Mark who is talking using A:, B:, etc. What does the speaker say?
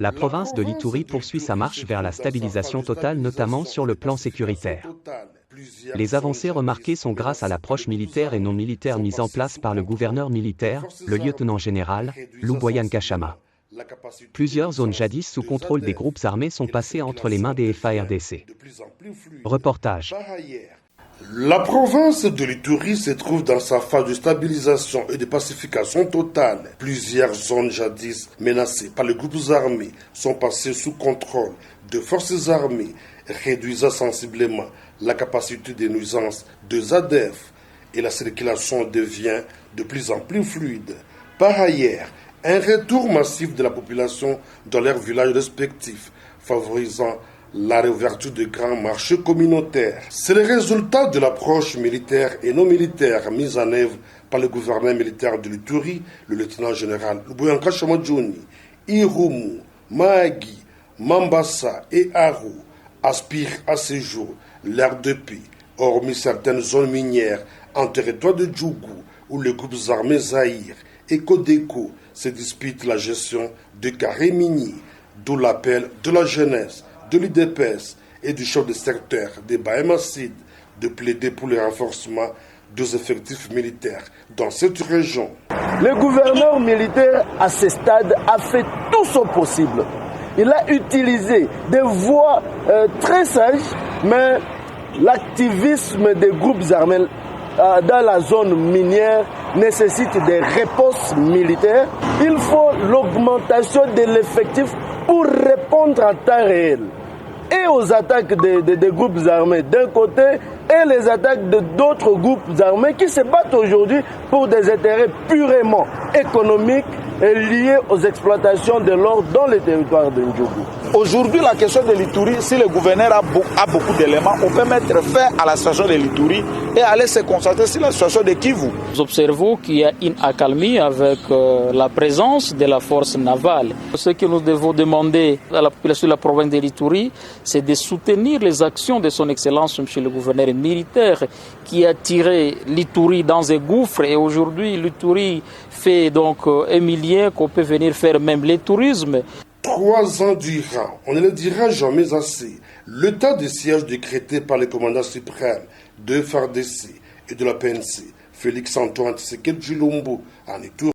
A: La province de l'Ituri poursuit sa marche vers la stabilisation totale, notamment sur le plan sécuritaire. Les avancées remarquées sont grâce à l'approche militaire et non militaire mise en place par le gouverneur militaire, le lieutenant-général, Luboyan Kachama. Plusieurs zones jadis sous contrôle des groupes armés sont passées entre les mains des FARDC. Reportage.
B: La province de l'Ituri se trouve dans sa phase de stabilisation et de pacification totale. Plusieurs zones jadis menacées par les groupes armés sont passées sous contrôle de forces armées, réduisant sensiblement la capacité de nuisance de ZADF et la circulation devient de plus en plus fluide. Par ailleurs, un retour massif de la population dans leurs villages respectifs, favorisant la réouverture de grands marchés communautaires. C'est le résultat de l'approche militaire et non militaire mise en œuvre par le gouverneur militaire de l'Ituri, le lieutenant-général Luboyan Kachama. Irumu, Mahagi, Mambasa et Aru aspirent à ce jour l'ère de paix, hormis certaines zones minières en territoire de Djougou, où les groupes armés Zahir et Kodeko se disputent la gestion de carrés miniers, d'où l'appel de la jeunesse, de l'UDPS et du chef de secteur des Bahémacides de plaider pour le renforcement des effectifs militaires dans cette région.
C: Le gouverneur militaire à ce stade a fait tout son possible. Il a utilisé des voies très sages, mais l'activisme des groupes armés dans la zone minière nécessite des réponses militaires. Il faut l'augmentation de l'effectif pour répondre en temps réel et aux attaques des groupes armés d'un côté et les attaques d'autres groupes armés qui se battent aujourd'hui pour des intérêts purement économiques et liés aux exploitations de l'or dans les territoires de Ndjougou.
D: Aujourd'hui, la question de l'Ituri, si le gouverneur a beaucoup d'éléments, on peut mettre fin à la situation de l'Ituri et aller se concentrer sur la situation de Kivu.
E: Nous observons qu'il y a une accalmie avec la présence de la force navale. Ce que nous devons demander à la population de la province de l'Ituri, c'est de soutenir les actions de son Excellence, M. le gouverneur militaire, qui a tiré l'Ituri dans un gouffre. Et aujourd'hui, l'Ituri fait donc un millier qu'on peut venir faire même le tourisme.
B: 3 ans durant, on ne le dira jamais assez, l'état de siège décrété par le commandant suprême de FARDC et de la PNC, Félix Antoine Tshisekedi Tshilombo, en Ituri.